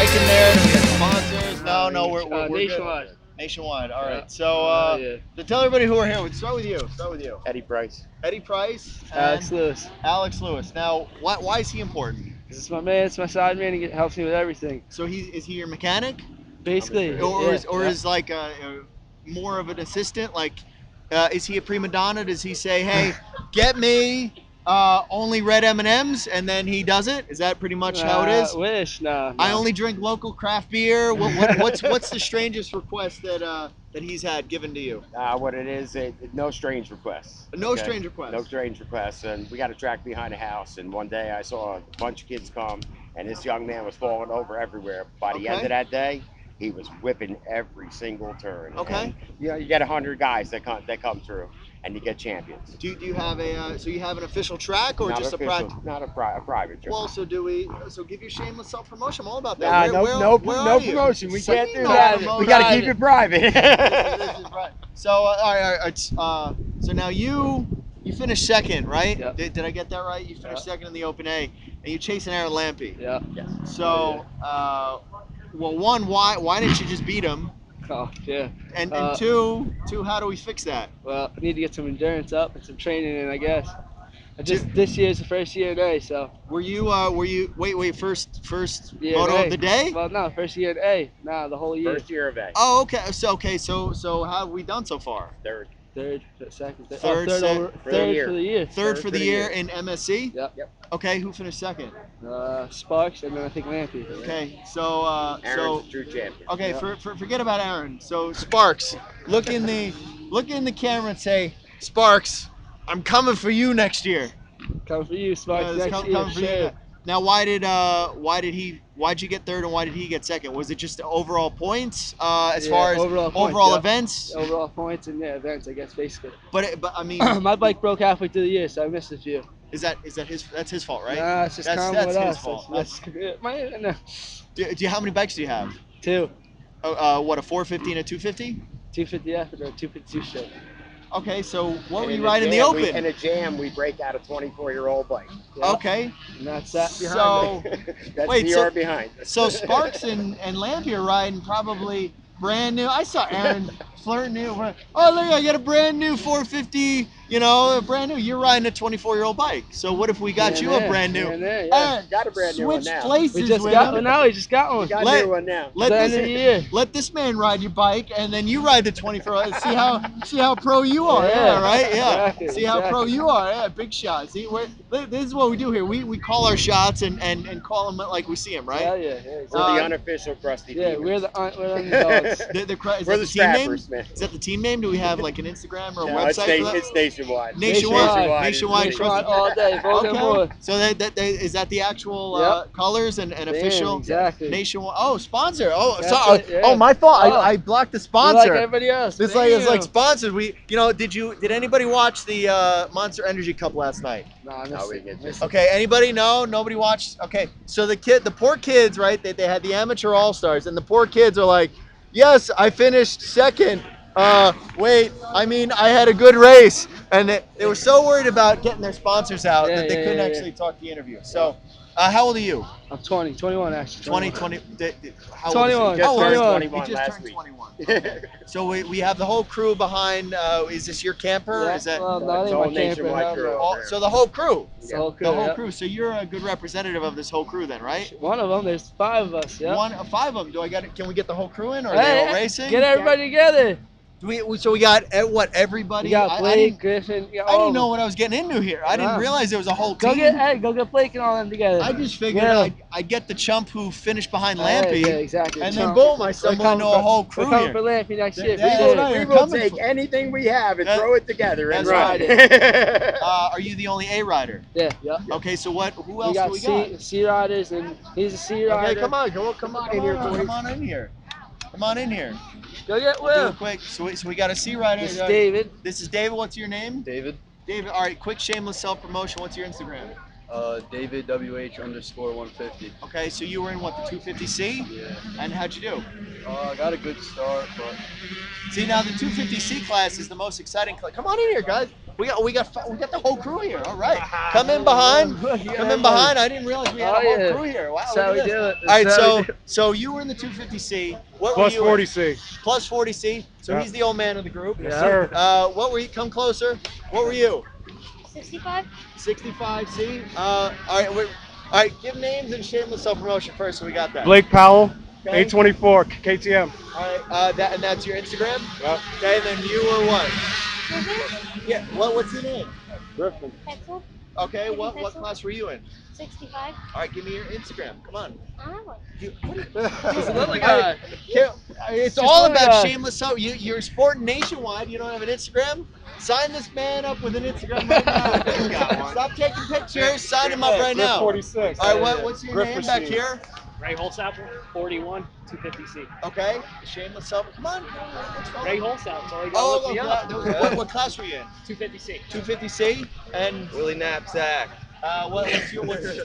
mic in there? Do we have sponsors? No, we're nationwide. good. Nationwide. All right. Yeah. So, to tell everybody who are here, we'll start with you. Eddie Price. Eddie Price and Alex Lewis. Alex Lewis. Now, why is he important? This is my man. It's my side man. He helps me with everything. So is he your mechanic, Basically. is like more of an assistant? Like, is he a prima donna? Does he say, "Hey, get me only red M&Ms," and then he does it? Is that pretty much how it is? Wish. No. I only drink local craft beer. What's the strangest request that he's had given to you? What it is, no strange requests. No strange requests. No strange requests. And we got a track behind the house. And one day I saw a bunch of kids come, and this young man was falling over everywhere. By the end of that day, he was whipping every single turn. Okay. And, you get 100 guys that come through, and you get champions. Do you have so you have an official track or Not just official, a practice? Not a private track. Well, so give your shameless self-promotion. I'm all about Nah, that. no promotion. We can't do that. We got to keep it private. This is right. So, all right. So now you finished second, right? Yep. Did I get that right? You finished second in the Open A, and you chasing Aaron Lampy. Yeah. Yes. So, well, one, why didn't you just beat him? Oh, yeah. And two, how do we fix that? Well, I need to get some endurance up and some training in, I guess. This year is the first year in A, so. Were you wait first year moto in of the day? Well, no, first year in A. No, the whole year. First year of A. Oh, okay. So how have we done so far? Third. Third, second, Third third for for the year. Third for the year in MSC. Yep. Okay, who finished second? Sparks, and then I think Lampy. Okay, so Aaron's true champion. Okay, forget about Aaron. So Sparks, look in the camera and say, Sparks, I'm coming for you next year. Coming for you, Sparks. Next year, coming for you. Now, why'd you get third and why did he get second? Was it just the overall points as far as overall events? Overall points and events, I guess, basically. But I mean, my bike broke halfway through the year, so I missed a few. Is that his fault, right? Nah, it's just that's with his us. fault. No. How many bikes do you have? Two. What, a 450 and a 250? 250F and a 252 show. Okay, so what were you riding in the Open? In a jam, we break out a 24-year-old bike. Yep. Okay. And that's that behind me. That's behind. So Sparks and Lampy are riding probably brand new. I saw Aaron flirting. Oh, look, I got a brand new 450. Brand new. You're riding a 24-year-old bike. So what if we got you a brand new? Yeah. Got a brand new one switch now. places We just with got him. one now. We just got one. Got a new one now. Let this man ride your bike, and then you ride the 24. See how pro you are. Yeah, right. Yeah. Exactly, See how pro you are. Yeah, big shot. See, this is what we do here. We call our shots and call them like we see them, right? Yeah, We're the unofficial crusty yeah, team. we're the underdogs. We're the team name? man. Is that the team name? Do we have like an Instagram or a No, website for that? it's nationwide. Nationwide. Nationwide all day. Vote more. So is that the actual colors and official? Exactly. Nationwide. Oh, sponsor. Oh, That's sorry. it, yeah. Oh, my fault. Oh. I blocked the We're sponsor. like everybody else. It's like sponsored. Did anybody watch the Monster Energy Cup last night? No, I No, we missed get it. Okay, anybody? No, nobody watched. Okay, so the poor kids, right? They had the amateur all stars, and the poor kids are like, yes, I finished second. Wait, I had a good race, and they were so worried about getting their sponsors out that they couldn't actually talk the interview. So, how old are you? I'm 21 actually. 20. How 21. Old is he? How old is he? 21 He just last turned week. 21. Okay. So we have the whole crew behind. Is this your camper? Yeah, Is that? well, not It's in all my camper. nationwide crew. So the whole crew. The whole crew. The whole yeah. crew. So you're a good representative of this whole crew, then, right? One of them. There's 5 of us. Yeah. 5 of them. Can we get the whole crew in, or are they all racing? Get everybody together. So we got everybody. We got Blake, Griffin. I didn't know what I was getting into here. I didn't realize there was a whole team. Go get Blake and all them together. I just figured I'd get the chump who finished behind Lampy. Yeah, exactly. And then boom, I stumbled into a whole crew We're coming here. for Lampy next year. Yeah, We will take anything we have and throw it together and That's ride. Are you the only A rider? Yeah. Okay, so who else We do we got? C riders, and he's a C rider. Okay, come on in here, boys. Come on in here. Go get Do Will. it quick. So we got a C rider. This is David. This is David. What's your name? David. David. All right. Quick shameless self promotion. What's your Instagram? David WH_150. Okay. So you were in what, the 250C? Yeah. And how'd you do? I got a good start, but See, now the 250C class is the most exciting class. Come on in here, guys. We got the whole crew here. All right, come in behind. Come in behind. I didn't realize we had a whole crew here. Wow, That's look how at we this. do it. All right, That's how we do it. so you were in the 250C. What Plus were you 40C. Plus 40C. So Yeah. he's the old man of the group. Yes, sir. What were you? Come closer. What were you? 65. 65C. All right. Give names and shameless self-promotion first, so we got that. Blake Powell, Okay. 824 KTM. All right. That's your Instagram. Yep. Okay. And then you were what? Griffin. Yeah. What's your name? Griffin. Pencil. Okay. Griffin What Pencil. class were you in? 65. All right. Give me your Instagram. Come on. I don't have one. He's a little All guy. right. It's Just all little about guy. shameless self. You're sporting nationwide. You don't have an Instagram? Sign this man up with an Instagram right now. Stop taking pictures. Sign him up right Griff now. 46. All right, what's your Griff name back machine. here? Ray Holsapple, 41, 250C. Okay, shameless self. Come on. What's wrong? Ray Holsapple, that's all you gotta look me up. What class were you in? 250C. 250C and Willie Knapsack. what's your is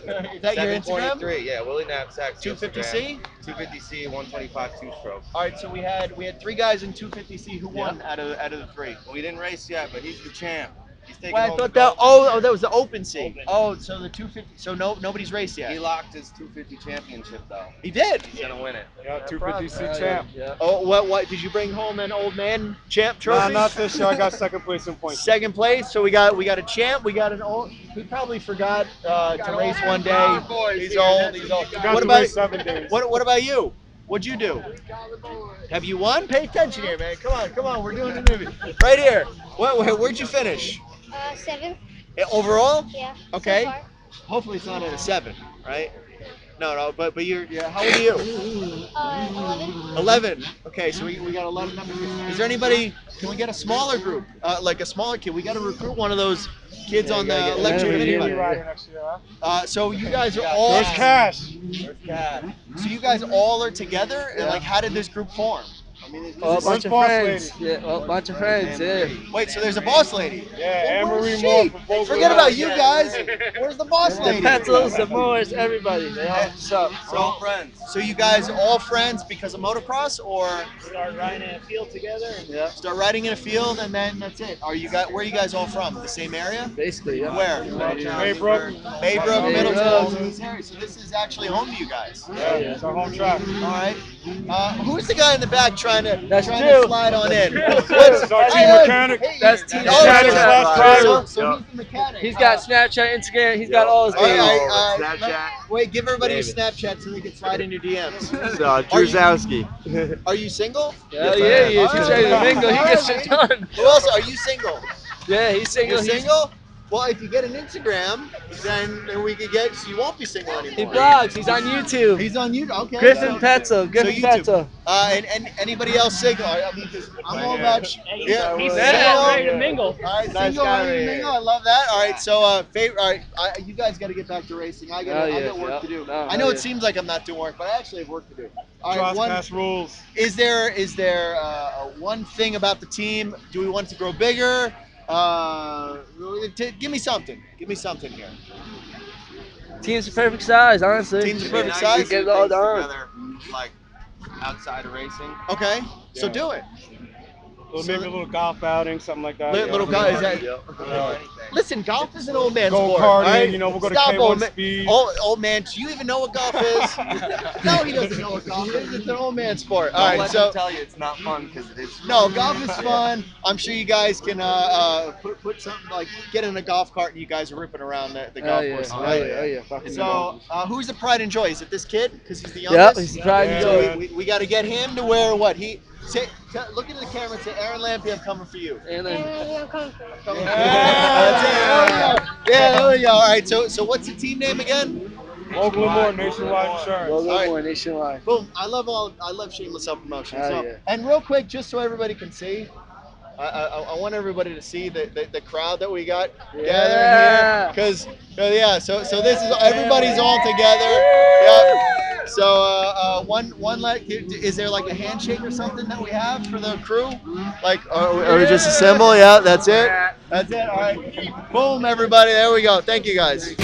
that your Instagram? 723, yeah, Willie Knapsack. 250C. 250C, 125 two-stroke. All right, so we had 3 guys in 250C. Who won out of the 3? We didn't race yet, but he's the champ. He's taking Well, I home the thought that. gold. That was the Open C. Open. Oh, so the 250. So nobody's raced yet. He locked his 250 championship though. He did. He's gonna win it. Yeah, 250C champ. Yeah. Oh, what? Did you bring home an old man champ trophy? Nah, not this year. I got second place in points. Second place. So we got a champ. We got an old. He probably forgot to race one day. He's old. He's old. Got What to about race 7 days. what about you? What'd you do? Have you won? Pay attention here, man. Come on. We're doing an interview right here. Where'd you finish? 7th. Overall? Yeah. Okay. So far. Hopefully it's not at a 7, right? No, but you're how old are you? 11. 11. Okay, so we got 11 members. Is there anybody? Can we get a smaller group? Like a smaller kid? We got to recruit one of those kids on the electric another mini kid. bike. Rider next year, huh? So you guys are all. There's cash. So you guys all are together, and like, how did this group form? I mean, it's Oh, a bunch of boss friends. Yeah, well, a bunch of friends. Yeah. Wait, so there's a boss lady. Yeah, Well, where's Anne-Marie she? Moore from Boca Forget about you Yeah. guys. Where's the boss The lady? pencils, the mowers, everybody. They all suck. We're all friends. So you guys are all friends because of motocross, or Start riding in a field together. And Yeah. start riding in a field and then that's it? Where are you guys all from? The same area? Basically, yeah. Where? Maybrook. Baybrook, Baybrook. Middleton. So this is actually home to you guys. Yeah, it's our home track. All right. Who's the guy in the back trying to That's to Drew. slide on in? This is our team mechanic. That's team Oh, mechanic okay. slash driver. So he's the mechanic. He's got Snapchat, Instagram. He's got all his All right, games. Snapchat. wait, give everybody a Snapchat so they can slide in your DMs. Drew Zowski. Are you single? Hell yeah, he is. He's ready to mingle. He All gets right, shit done. Who else? Are you single? Yeah, he's single. You're He's- single? Well, if you get an Instagram, then we could get. So you won't be single He anymore. blogs. He's on YouTube. He's on YouTube. Okay. Griffin so- Petzel. Griffin YouTube. Petzel. And anybody else single? I mean, 'cause I'm all about. Hey, Yeah, he's Yeah. ready to mingle. All right, Nice single, guy ready to right mingle. here. I love that. All right, so favorite. All right, you guys got to get back to racing. I got Oh, yeah, work yeah. to do. No, I know hell it yeah. seems like I'm not doing work, but I actually have work to do. All right, TrotCast rules. is there one thing about the team? Do we want it to grow bigger? Give me something. Give me something here. Team's the perfect size, honestly. Team's the perfect I size? used to Get it all do things done. together, like outside of racing. Okay, so Yeah. do it. Maybe a little golf outing, something like that. Little guy, is that? Anything. Listen, golf is an old man Go sport. karting, all right? you know, we'll go to Stop, K1 old man. speed. Old man, do you even know what golf is? No, he doesn't know what golf is. It's an old man sport. All Don't right, let so them tell you it's not fun because it is. no, golf is fun. I'm sure you guys can put something like get in a golf cart and you guys are ripping around the Oh golf yeah, course. oh Right? yeah, oh yeah. Fucking So who's the pride and joy? Is it this kid? Because he's the Yep, youngest. he's the pride and Yeah. joy. We got to get him to wear what he. Look into the camera and say, Aaron Lampy, I'm coming for you. And And then then I'm coming for you. That's it. There we go. Yeah, there we go. All right. So what's the team name again? Moore Nationwide Insurance. Logo All right. more nationwide. Boom. I love shameless self promotion. Oh, So, yeah. and real quick, just so everybody can see, I want everybody to see the crowd that we got gathering here. Yeah. Because so this is everybody's all together. Yep. So is there like a handshake or something that we have for the crew? Like or just a symbol? Yeah, that's it. That's it. All right. Boom, everybody. There we go. Thank you guys.